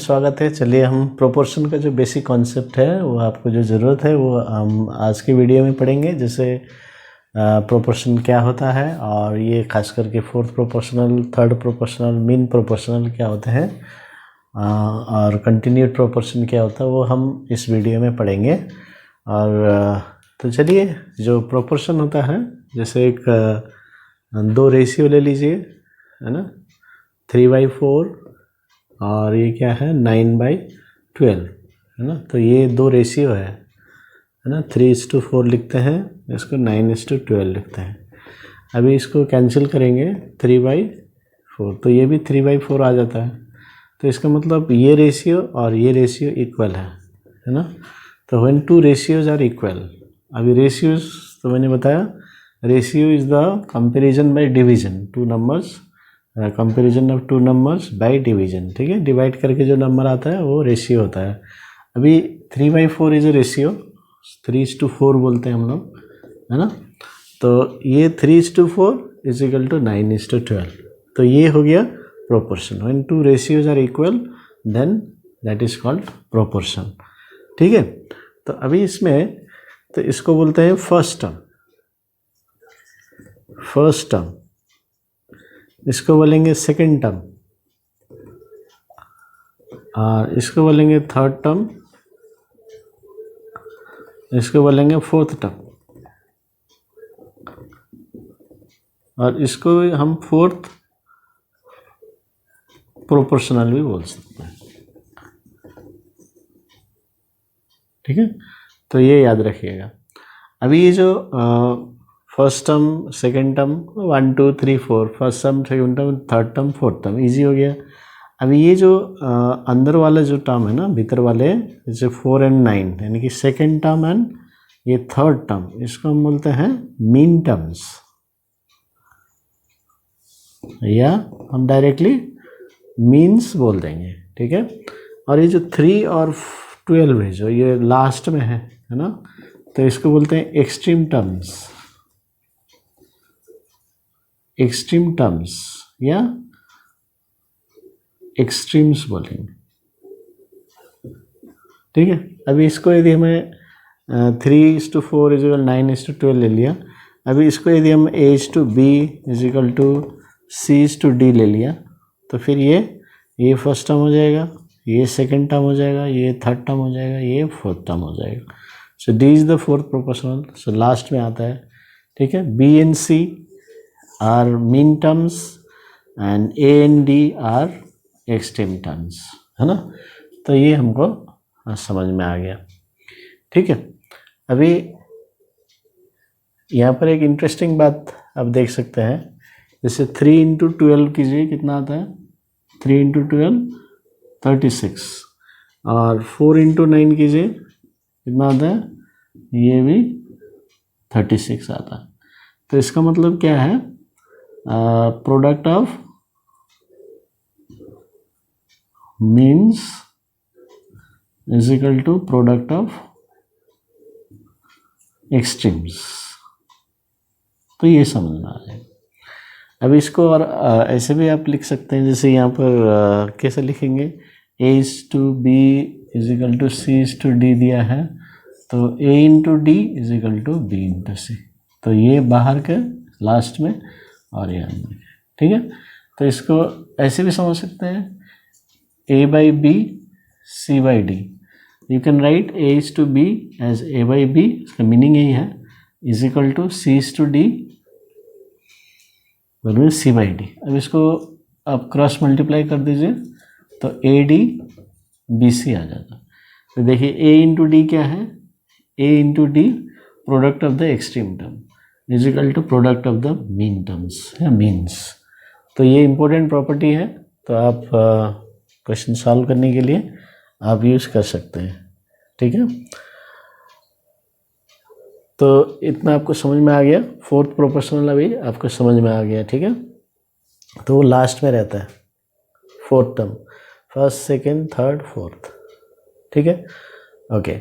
स्वागत है। चलिए हम प्रोपोर्शन का जो बेसिक कॉन्सेप्ट है वो आपको जो ज़रूरत है वो हम आज की वीडियो में पढ़ेंगे। जैसे प्रोपोर्शन क्या होता है और ये खास करके fourth proportional, third proportional, mean proportional क्या होते हैं और कंटिन्यूड प्रोपोर्शन क्या होता है वो हम इस वीडियो में पढ़ेंगे। और तो चलिए, जो प्रोपोर्शन होता है जैसे एक दो रेशियो ले लीजिए, है ना, 3/4 और ये क्या है 9/12, है ना। तो ये दो रेशियो है ना, 3:4 लिखते हैं, इसको 9:12 लिखते हैं। अभी इसको कैंसिल करेंगे 3/4, तो ये भी 3/4 आ जाता है। तो इसका मतलब ये रेशियो और ये रेशियो इक्वल है ना। तो when two ratios are equal, अभी रेशियोज तो मैंने बताया, ratio is the comparison by division, two numbers, comparison of two numbers by division, ठीक है। डिवाइड करके जो नंबर आता है वो रेशियो होता है। अभी 3/4 इज ए रेशियो, 3:4 बोलते हैं हम लोग, है ना। तो ये 3:4 इज इक्वल टू 9:12, तो ये हो गया proportion. When two ratios are equal then that is called proportion, ठीक है। तो अभी इसमें तो इसको बोलते हैं फर्स्ट टर्म, फर्स्ट टर्म, इसको बोलेंगे सेकेंड टर्म, और इसको बोलेंगे थर्ड टर्म, इसको बोलेंगे फोर्थ टर्म, और इसको हम फोर्थ प्रोपोर्शनल भी बोल सकते हैं, ठीक है। तो ये याद रखिएगा। अभी ये जो first term, second term, 1 2 3 4, first term, second term, third term, fourth term, easy हो गया। अभी ये जो अंदर वाला जो टर्म है ना, भीतर वाले, जैसे 4 और 9, यानी कि सेकेंड टर्म एंड ये थर्ड टर्म, इसको हम बोलते हैं मीन टर्म्स, या हम डायरेक्टली मीन्स बोल देंगे, ठीक है। और ये जो 3 और 12 है, जो ये लास्ट में है ना, तो इसको बोलते हैं एक्सट्रीम टर्म्स, एक्सट्रीम टर्म्स या एक्सट्रीम्स बोलेंगे, ठीक है। अभी इसको यदि हमें 3:4 इज इक्वल 9:12 ले लिया, अभी इसको यदि हम A/B is equal to C/D ले लिया, तो फिर ये फर्स्ट टर्म हो जाएगा, ये सेकेंड टर्म हो जाएगा, ये थर्ड टर्म हो जाएगा, ये फोर्थ टर्म हो जाएगा। So D is the fourth proportional, so last में आता है, ठीक है। B and C are mean terms and A and D are extreme terms, है ना। तो ये हमको समझ में आ गया, ठीक है। अभी यहाँ पर एक इंटरेस्टिंग बात आप देख सकते हैं, जैसे 3 × 12 कीजिए, कितना आता है, 3 × 12 36, और 4 × 9 कीजिए, कितना आता है, ये भी 36 आता है। तो इसका मतलब क्या है, product of means is equal to product of extremes. तो ये समझना है। अब इसको और ऐसे भी आप लिख सकते हैं, जैसे यहाँ पर कैसे लिखेंगे, A/B is equal to C/D दिया है, तो A/D is equal to B/C, तो ये बाहर के लास्ट में और ये अंदर, ठीक है। तो इसको ऐसे भी समझ सकते हैं, A/B C/D, you can write A/B as A/B, इसका मीनिंग यही है, is equal to C/D C/D। अब इसको आप क्रॉस मल्टीप्लाई कर दीजिए, तो AD/BC आ जाता है। तो देखिए A/D क्या है, A/D product of the extreme term is equal to product of the mean terms या मीन्स। तो ये इंपॉर्टेंट प्रॉपर्टी है, तो आप क्वेश्चन सॉल्व करने के लिए आप यूज़ कर सकते हैं, ठीक है। तो इतना आपको समझ में आ गया, फोर्थ प्रोपोर्शनल अभी आपको समझ में आ गया, ठीक है। तो वो लास्ट में रहता है, fourth term, first, second, third, fourth, ठीक है, ओके।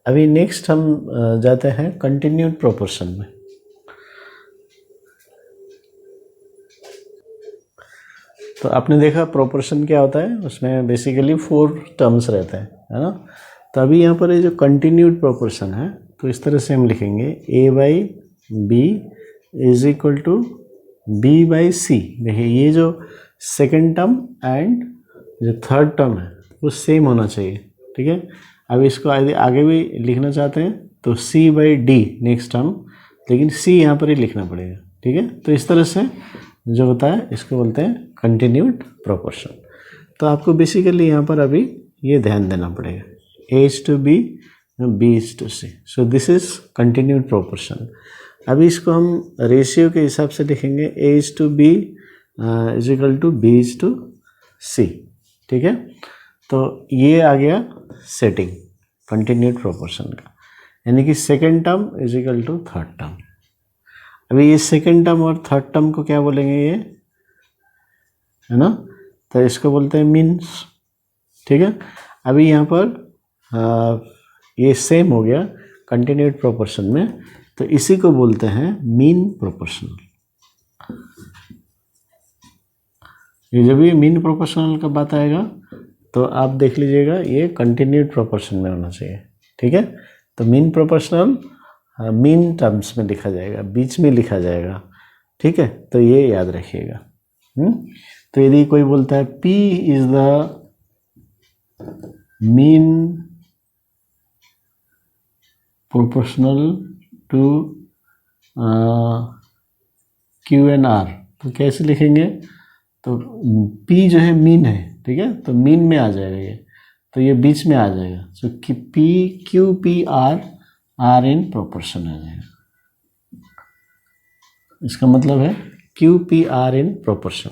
अभी नेक्स्ट हम जाते हैं कंटिन्यूड प्रोपोर्शन में। तो आपने देखा प्रोपोर्शन क्या होता है, उसमें बेसिकली 4 टर्म्स रहते हैं, है ना। तो अभी यहाँ पर ये जो कंटिन्यूड प्रोपोर्शन है, तो इस तरह से हम लिखेंगे A/B is equal to B/C। देखिए ये जो सेकेंड टर्म एंड जो थर्ड टर्म है वो सेम होना चाहिए, ठीक है। अब इसको यदि आगे भी लिखना चाहते हैं तो C/D नेक्स्ट टर्म, लेकिन C यहाँ पर ही लिखना पड़ेगा, ठीक है। तो इस तरह से जो होता है इसको बोलते हैं कंटिन्यूड प्रोपोर्शन। तो आपको बेसिकली यहाँ पर अभी ये ध्यान देना पड़ेगा, A/B, B/C। So this is continued proportion. अभी इसको हम रेशियो के हिसाब से लिखेंगे, A/B is equal to B/C, ठीक है। तो ये आ गया सेटिंग कंटिन्यूड प्रोपोर्शन का, यानी कि second term is equal to third term. अभी ये सेकेंड टर्म और थर्ड टर्म को क्या बोलेंगे, ये है ना, तो इसको बोलते हैं मीन्स, ठीक है। अभी यहाँ पर ये सेम हो गया कंटिन्यूड प्रोपोर्शन में, तो इसी को बोलते हैं मीन प्रोपोर्शनल। ये जब ये मीन प्रोपोर्शनल का बात आएगा तो आप देख लीजिएगा ये कंटिन्यूड प्रोपोर्शन में होना चाहिए, ठीक है। तो मीन प्रोपोर्शनल मीन टर्म्स में लिखा जाएगा, बीच में लिखा जाएगा, ठीक है। तो ये याद रखिएगा। तो यदि कोई बोलता है P is the mean proportional to Q and R, तो कैसे लिखेंगे, तो P जो है मीन है, ठीक है, तो मीन में आ जाएगा ये, तो ये बीच में आ जाएगा। So P Q P R R in proportion आ जाएगा। इसका मतलब है Q P R in proportion.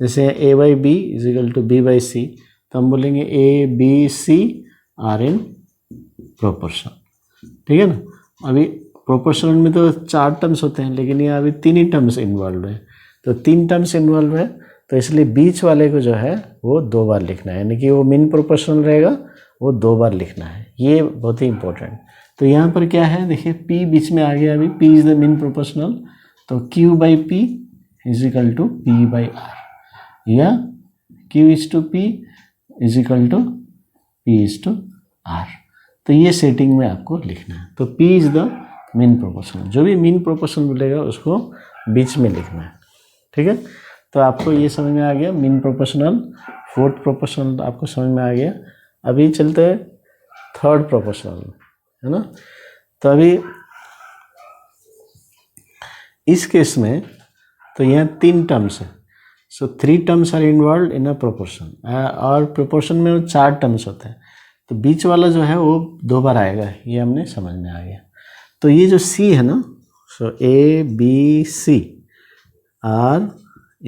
जैसे A/B is equal to B/C, तो हम बोलेंगे A/B/C आर इन प्रोपोर्शन, ठीक है ना। अभी प्रोपोर्शनल में तो 4 टर्म्स होते हैं, लेकिन ये अभी 3 ही टर्म्स इन्वॉल्व है, तो 3 टर्म्स इन्वॉल्व है, तो इसलिए बीच वाले को जो है वो 2 बार लिखना है, यानी कि वो मीन प्रोपोर्शनल रहेगा, वो 2 बार लिखना है, ये बहुत ही इंपॉर्टेंट। तो यहाँ पर क्या है, देखिए P बीच में आ गया, अभी P is the mean proportional, तो Q/P is equal to P/R, या Q/P is equal to P/R। तो ये सेटिंग में आपको लिखना है। तो P is the mean proportional, जो भी मीन प्रोपोर्शनल बोलेगा उसको बीच में लिखना है, ठीक है। तो आपको ये समझ में आ गया मीन प्रोपोर्शनल, फोर्थ प्रोपोर्शनल आपको समझ में आ गया। अभी चलते हैं थर्ड प्रोपोर्शनल, है ना। तो अभी इस केस में तो यहाँ 3 टर्म्स है, so 3 terms are involve in a proportion, और प्रोपोर्शन में 4 टर्म्स होते हैं, तो बीच वाला जो है वो 2 बार आएगा, ये हमने समझ में आ गया। तो ये जो C है ना, सो A/B/C आर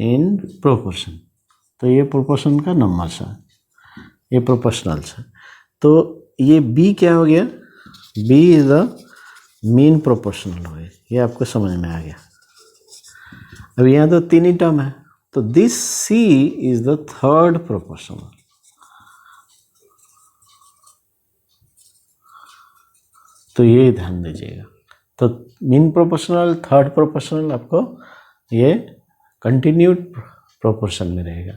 इन प्रोपोर्शन, तो ये प्रोपोर्शन का नंबर्स है, ये प्रोपोर्शनल्स है। तो ये B क्या हो गया, B is the mean proportional हो गया, ये आपको समझ में आ गया। अब यहाँ तो 3 ही टर्म है, तो this C is the third proportional. तो ये ध्यान दीजिएगा। तो मीन प्रोपोर्शनल, थर्ड प्रोपोर्शनल आपको ये कंटिन्यूड प्रोपोर्शन में रहेगा,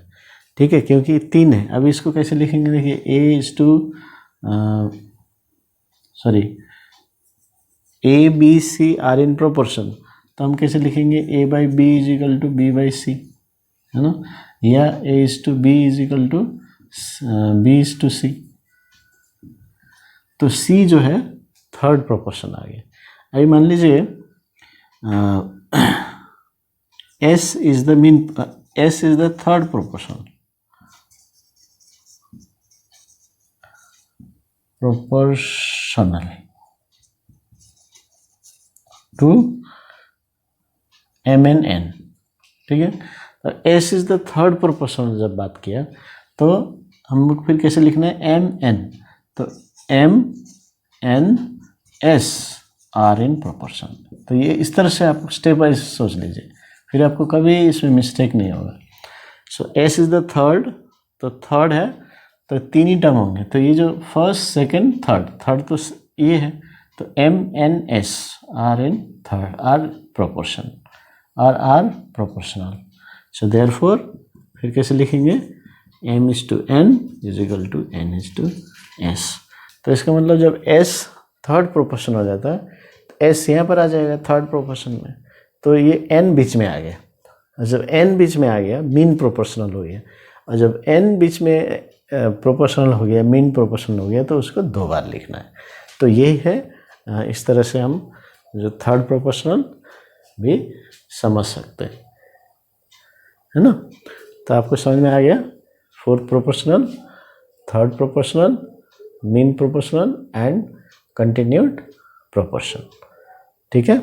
ठीक है, क्योंकि 3 है। अब इसको कैसे लिखेंगे, देखिए A/B/C आर इन प्रोपोर्शन, तो हम कैसे लिखेंगे A/B is equal to B/C, है ना, या A/B is equal to B/C। तो C जो है थर्ड प्रोपोर्शन आ गया। अभी मान लीजिए S is the third proportional to M/N, ठीक है। तो S is the third proportional जब बात किया, तो हम लोग फिर कैसे लिखना है M/N, तो M/N/S आर इन प्रोपोर्शन। तो ये इस तरह से आप स्टेप वाइज सोच लीजिए, फिर आपको कभी इसमें मिस्टेक नहीं होगा। सो S इज द थर्ड, तो थर्ड है तो 3 ही टर्म होंगे, तो ये जो फर्स्ट सेकंड थर्ड तो ये है, तो M/N/S are in third are proportional. So therefore फिर कैसे लिखेंगे, m is to n is equal to n is to s। तो इसका मतलब जब s थर्ड प्रोपोर्शन हो जाता है तो s यहाँ पर आ जाएगा थर्ड प्रोपोर्शन में, तो ये n बीच में आ गया, और जब n बीच में आ गया मीन प्रोपोर्शनल हो गया, और जब n बीच में प्रोपोर्शनल हो गया, मीन प्रोपोर्शनल हो गया, तो उसको 2 बार लिखना है। तो यही है, इस तरह से हम जो थर्ड प्रोपोर्शनल भी समझ सकते हैं, है ना। तो आपको समझ में आ गया fourth proportional, third proportional, mean proportional and continued proportion. ठीक है।